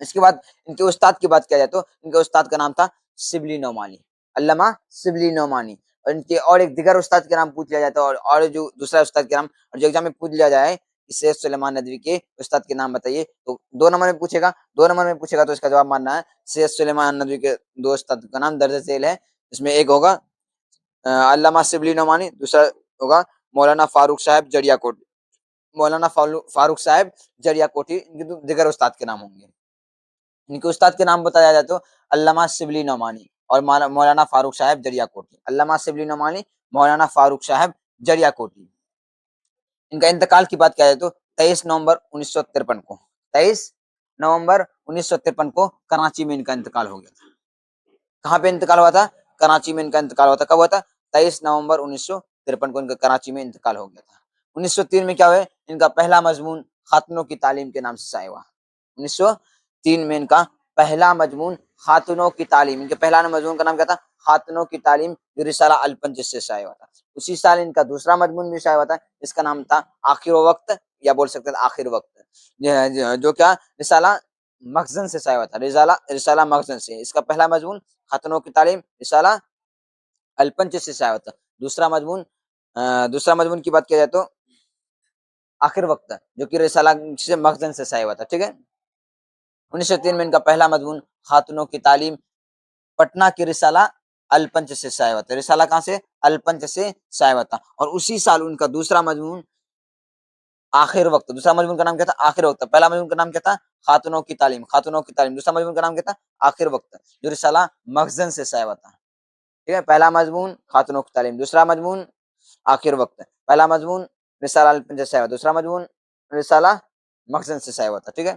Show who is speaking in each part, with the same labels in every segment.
Speaker 1: اس کے بعد ان کے استاد کی بات کیا جائے تو ان کے استاد کا نام تھا شبلی نعمانی، علامہ شبلی نعمانی. اور ان کے اور ایک دیگر استاد کے نام پوچھ لیا جاتا ہے، اور جو دوسرا استاد کے نام، اور جو ایگزام میں پوچھ لیا جائے کہ سید سلیمان ندوی کے استاد کے نام بتائیے، تو 2 نمبر میں پوچھے گا، 2 نمبر میں پوچھے گا تو اس کا جواب ماننا ہے سید سلیمان ندوی کے 2 استاد کا نام درج ذیل ہے. اس میں ایک ہوگا علامہ شبلی نعمانی، دوسرا ہوگا مولانا فاروق صاحب جڑیا کوٹی. مولانا فاروق صاحب جڑیا کوٹی ان کے دیگر استاد کے نام ہوں گے. ان کے استاد کے نام بتایا جائے تو علامہ شبلی نعمانی اور مولانا فاروق صاحب جڑیا کوٹی. علامہ شبلی نعمانی، مولانا فاروق صاحب جڑیا کوٹی. ان کا انتقال کی بات کیا جائے تو 23 نومبر 1953 کو، 23 نومبر 1953 کو کراچی میں ان کا انتقال ہو گیا تھا. کہاں پہ انتقال ہوا تھا؟ کراچی میں ان کا انتقال ہوا تھا. کب ہوا تھا؟ 23 نومبر 1953 کو ان کا کراچی میں انتقال ہو گیا تھا. 1903 میں کیا ہوئے؟ ان کا پہلا مضمون خاتونوں کی تعلیم کے نام سے شائع ہوا. 1903 میں ان کا پہلا مضمون خاتونوں کی تعلیم، ان کے پہلا مضمون کا نام کیا تھا؟ خاتونوں کی تعلیم، جو رسالہ الپنج سے شائع ہوا تھا. اسی سال ان کا دوسرا مضمون بھی شائع ہوا تھا، اس کا نام تھا آخر وقت، یا بول سکتے ہیں آخر وقت، جو کیا رسالہ مخزن سے شائع ہوا تھا. رسالہ مخزن سے. اس کا پہلا مضمون خاتونوں کی تعلیم، رسالہ الپنج سے شائع ہوا تھا. دوسرا مضمون کی بات کیا جائے تو آخر وقت، جو کہ رسالہ سے مخزن سے شائع ہوا تھا. ٹھیک ہے. 1903 میں ان کا پہلا مضمون خاتونوں کی تعلیم پٹنہ کی رسالہ الپنج سے شائع ہوا تھا. رسالہ کہاں سے؟ الپنج سے شائع ہوا تھا. اور اسی سال ان کا دوسرا مضمون آخر وقت. دوسرا مضمون کا نام کیا تھا؟ آخر وقت. پہلا مضمون کا نام کیا تھا؟ خاتونوں کی تعلیم، خاتونوں کی تعلیم. دوسرا مضمون کا نام کیا تھا؟ آخر وقت، جو رسالہ مخزن سے شائع ہوا تھا. ٹھیک ہے. پہلا مضمون خاتونوں کی تعلیم، دوسرا مضمون آخر وقت، پہلا مضمون رسالہ الپنج سے شائع ہوا، دوسرا مضمون رسالہ مخزن سے شائع ہوا تھا. ٹھیک ہے.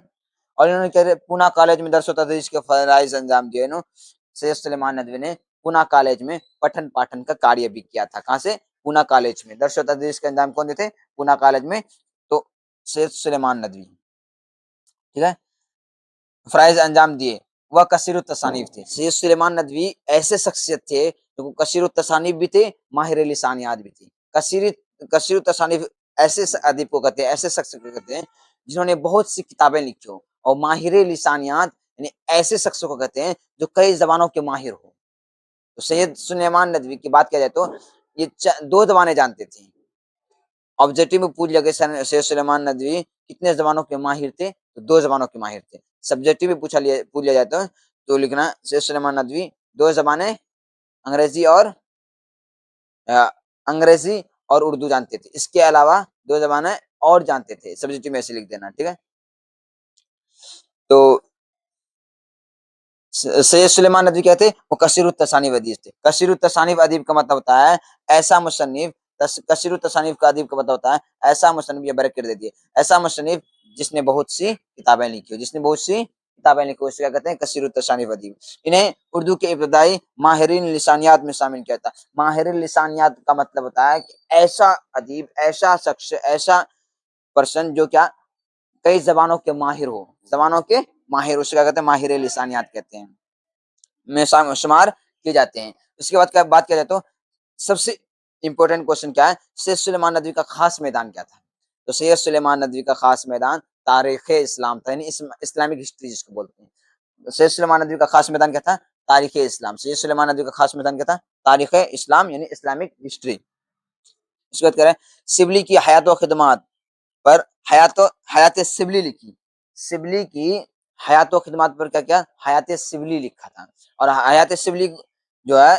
Speaker 1: اور انہوں نے پونا کالج میں درس و تدریس کے فرائض انجام دیے. سید سلیمان ندوی نے پونا کالج میں پٹھن پاٹھن کا کاریہ بھی کیا تھا. کہاں سے؟ پونا کالج میں. درس و تدریس کا انجام کون دیتے؟ پونا کالج میں. تو سید سلیمان ندوی. ٹھیک ہے. فرائض انجام دیے. وہ کثیر التصانیف تھے. سید سلیمان ندوی ایسے شخصیت تھے جو کثیر التصانیف بھی تھے، ماہر لسانیات بھی تھے. کثیر التصانیف ایسے ادیب کو کہتے ہیں، ایسے شخص کو کہتے ہیں جنہوں نے بہت سی کتابیں لکھی ہو. اور ماہر لسانیات یعنی ایسے شخص کو کہتے ہیں جو کئی زبانوں کے ماہر ہو. تو سید سلیمان ندوی کی بات کیا جائے تو یہ 2 زبانیں جانتے تھے. آبجیکٹو میں پوچھ لیا کہ سید سلیمان ندوی کتنے زبانوں کے ماہر تھے؟ تو 2 زبانوں کے ماہر تھے. سبجیکٹو میں پوچھ لیا جاتا ہے تو لکھنا سید سلیمان ندوی 2 زبانیں انگریزی اور اردو جانتے تھے. اس کے علاوہ 2 زبانیں اور جانتے تھے. سبجیکٹو میں ایسے لکھ دینا. ٹھیک ہے. تو سید سلیمان ندوی کہتے ہیں وہ کثیر التصانیف ادیب تھے. کثیر التصانیف ادیب کا مطلب ہوتا ہے ایسا مصنف. کثیر التصانیف کا ادیب کا مطلب ہوتا ہے ایسا مصنف، یہ برک کر دیتی ہے، ایسا مصنف جس نے بہت سی کتابیں لکھی ہو. جس نے بہت سی کتابیں لکھی ہو، اسے کیا کہتے ہیں؟ کثیر التصانیف ادیب. انہیں اردو کے ابتدائی ماہرین لسانیات میں شامل کیا تھا. ماہر لسانیات کا مطلب ہوتا ہے کہ ایسا ادیب، ایسا شخص، ایسا پرسن جو کیا کئی زبانوں کے ماہر ہو. زبانوں کے ماہر، اسے کیا کہتے ہیں؟ ماہر لسانیات کہتے ہیں، میں شمار کیے جاتے ہیں. اس کے بعد بات کیا جائے تو سب سے امپورٹنٹ کوشچن کیا ہے؟ سید سلیمان ندوی کا خاص میدان کیا تھا؟ تو سید سلیمان ندوی کا خاص میدان تاریخ اسلام تھا، یعنی اسلامک ہسٹری جس کو بولتے ہیں. سید سلیمان ندوی کا خاص میدان کیا تھا؟ تاریخ اسلام. سید سلیمان ندوی کا خاص میدان کیا تھا؟ تاریخ اسلام یعنی اسلامک ہسٹری. اس کے بعد کہہ رہے ہیں شبلی کی حیات و خدمات پر حیات شبلی لکھی. شبلی کی حیات و خدمات پر کیا حیات شبلی لکھا تھا. اور حیات شبلی جو ہے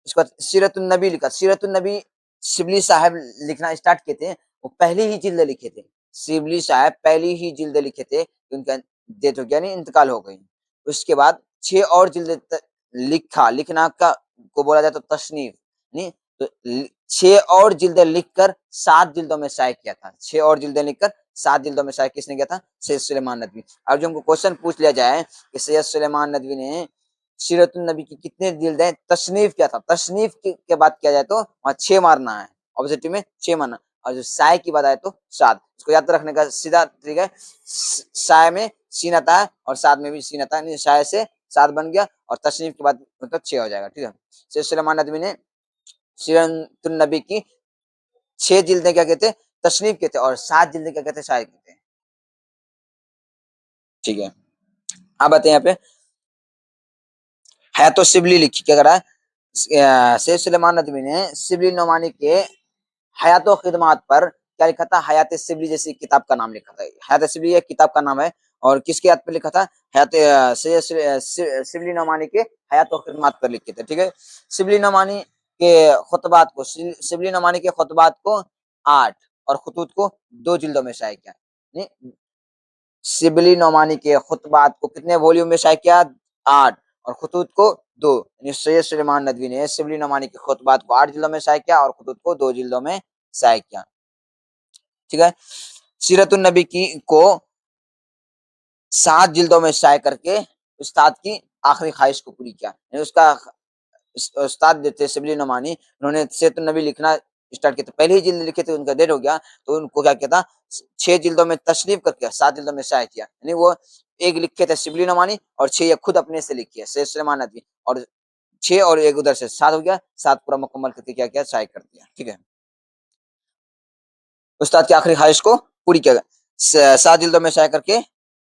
Speaker 1: اس کو سیرت النبی لکھا. سیرت النبی شبلی صاحب لکھنا اسٹارٹ کیے تھے، وہ پہلی ہی جلد لکھے تھے. شبلی صاحب پہلی ہی جلد لکھے تھے، ان کا ڈیتھ ہو گیا، نہیں انتقال ہو گئی. اس کے بعد 6 اور جلد لکھنا کو بولا جاتا تصنیف. نہیں تو 6 اور جلدیں لکھ کر 7 جلدوں میں شائع کیا تھا. 6 اور جلدیں لکھ کر 7 جلدوں میں شائع کس نے کیا تھا؟ سید سلیمان ندوی. اب جو ہم کو کوشچن پوچھ لیا جائے کہ سید سلیمان ندوی نے سیرت النبی کی کتنے جلدیں تصنیف کیا تھا، تصنیف کے بات کیا جائے تو وہاں 6 مارنا ہے. آبجیکٹو میں 6 مارنا. اور جو شائع کی بات آئے تو 7. اس کو یاد رکھنے کا سیدھا طریقہ ہے، شائع میں سین آتا ہے اور 7 میں بھی سین آتا ہے. شائع سے 7 بن گیا اور تصنیف کے بعد مطلب 6 ہو جائے گا. ٹھیک ہے. سید سلیمان ندوی نے سیرت النبی کی 6 جلدیں کیا کہتے ہیں؟ تصنیف کہتے ہیں. اور 7 جلدیں کیا کہتے ہیں؟ شائع کہتے ہیں. ٹھیک ہے. آپ بتائیں یہاں پہ حیات الشبلی لکھی، کیا کر رہا ہے سید سلیمان ندوی نے شبلی نعمانی کے حیات و خدمات پر کیا لکھا تھا؟ حیات شبلی جیسی کتاب کا نام لکھا تھا. حیات شبلی ایک کتاب کا نام ہے، اور کس کے یاد پہ لکھا تھا؟ حیات شبلی نعمانی کے حیات و خدمات پر لکھے تھے. ٹھیک ہے. شبلی نعمانی کے خطبات کو، شبلی نعمانی کے خطبات کو 8 اور خطوط کو 2 جلدوں میں شائع کیا. شبلی نعمانی کے خطبات کو کتنے ولیوم میں شائع کیا؟ 8 اور خطوط کو 2. یعنی سید سلیمان ندوی نے شبلی نعمانی کے خطبات کو 8 جلدوں میں شائع کیا اور خطوط کو 2 جلدوں میں شائع کیا. ٹھیک ہے. سیرت النبی کی کو 7 جلدوں میں شائع کر کے استاد کی آخری خواہش کو پوری کیا. یعنی اس کا استاد جو تھے شبلی نعمانی، انہوں نے سیرت النبی لکھنا اسٹارٹ کیا تھا. پہلی جلد لکھے تھے، ان کا ڈیٹ ہو گیا تو ان کو کیا کیا تھا؟ 6 جلدوں میں تصنیف کر کے 7 جلدوں میں شائع کیا. یعنی وہ ایک لکھے تھے شبلی نعمانی اور 6 یہ خود اپنے سے لکھی ہے سید سلیمان ندوی، اور 6 اور ایک ادھر سے 7 ہو گیا. 7 پورا مکمل کر کے کیا کیا؟ شائع کر دیا. ٹھیک ہے. استاد کی آخری خواہش کو پوری کیا گیا. 7 جلدوں میں شائع کر کے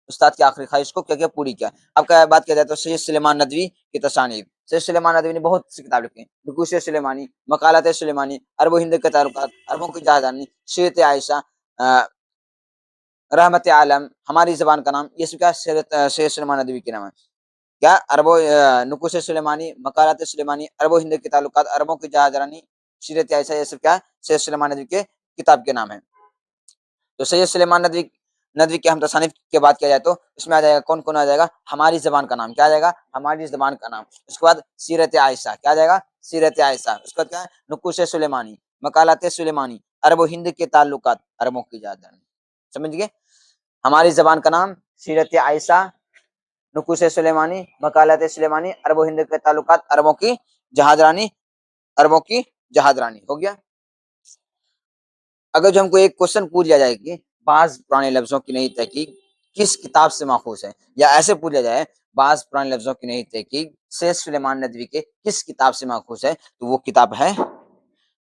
Speaker 1: استاد کی آخری خواہش کو کیا کیا؟ پوری کیا. اب کیا بات کیا جائے تو سید سلیمان ندوی کی تصانیف. سید سلیمان ندوی نے بہت سی کتاب لکھی ہیں. نقوش سلیمانی، مقالات سلیمانی، عرب و ہند کے تعلقات، عربوں کی جہاں، سیرت عائشہ، رحمت عالم، ہماری زبان کا نام، یہ سب کیا سید سلیمان ندوی کے نام ہے. کیا؟ نقوش سلیمانی، مقالات سلیمانی، عرب و ہند کے تعلقات، عربوں کی جہاں، سیرت عائشہ، یہ سب کیا؟ سید سلیمان ندوی کے کتاب کے نام ہے. تو سید سلیمان ندوی کے ہم تصانیف کی بات کیا جائے تو اس میں آ جائے گا کون کون آ جائے گا؟ ہماری زبان کا نام. کیا آ جائے گا؟ ہماری زبان کا نام. اس کے بعد سیرت عائشہ. کیا آ جائے گا؟ سیرت عائشہ. اس کے بعد کیا ہے؟ نقوش سلیمانی، مقالات سلیمانی، عرب و ہند کے تعلقات، عربوں کی جہاں. سمجھ گئے؟ ہماری زبان کا نام، سیرت عائشہ، نقوش سلیمانی، مقالات سلیمانی، عرب و ہند کے تعلقات، عربوں کی جہاں، عربوں کی جہاں. ہو گیا. اگر جو ہم کو ایک کوشچن پوچھ لیا جائے کہ بعض پرانے لفظوں کی نئی تحقیق کس کتاب سے ماخوذ ہے، یا ایسے پوچھ لیا جائے بعض پرانے لفظوں کی نئی تحقیق سید سلیمان ندوی کے کس کتاب سے ماخوذ ہے، تو وہ کتاب ہے،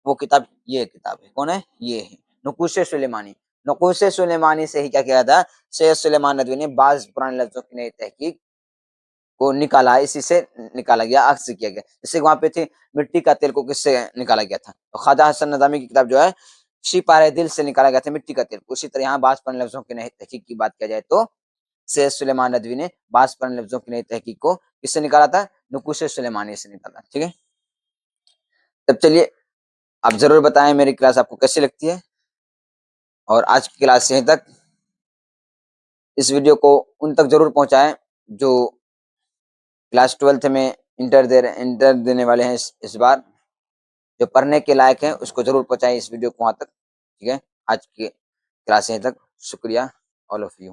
Speaker 1: وہ کتاب یہ کتاب ہے. کون ہے؟ یہ ہے نقوش سلیمانی. نقوش سلیمانی سے ہی کیا کیا تھا؟ سید سلیمان ندوی نے بعض پرانے لفظوں کی نئی تحقیق کو نکالا. اسی سے نکالا گیا، عکس کیا گیا. جیسے وہاں پہ تھے مٹی کا تیل کو کس سے نکالا گیا تھا؟ تو خواجہ حسن نظامی کی کتاب جو ہے شیپارے دل سے نکالا گیا تھا مٹی کا تیل. اسی طرح یہاں بعض پرانے لفظوں کی نئی تحقیق کی بات کیا جائے تو سید سلیمان ندوی نے بعض پرانے لفظوں کی نئی تحقیق کو کس سے نکالا تھا؟ نقوش سلیمانی سے نکالا. ٹھیک ہے. تب چلیے آپ ضرور بتائیں میری کلاس آپ کو کیسی لگتی ہے، اور آج کی کلاس یہیں تک. اس ویڈیو کو ان تک ضرور پہنچائیں جو کلاس 12 میں انٹر دینے والے ہیں. اس بار جو پڑھنے کے لائق ہیں اس کو ضرور پہنچائیں اس ویڈیو کو وہاں تک. ٹھیک ہے. آج کی کلاس یہیں تک. شکریہ. All of you.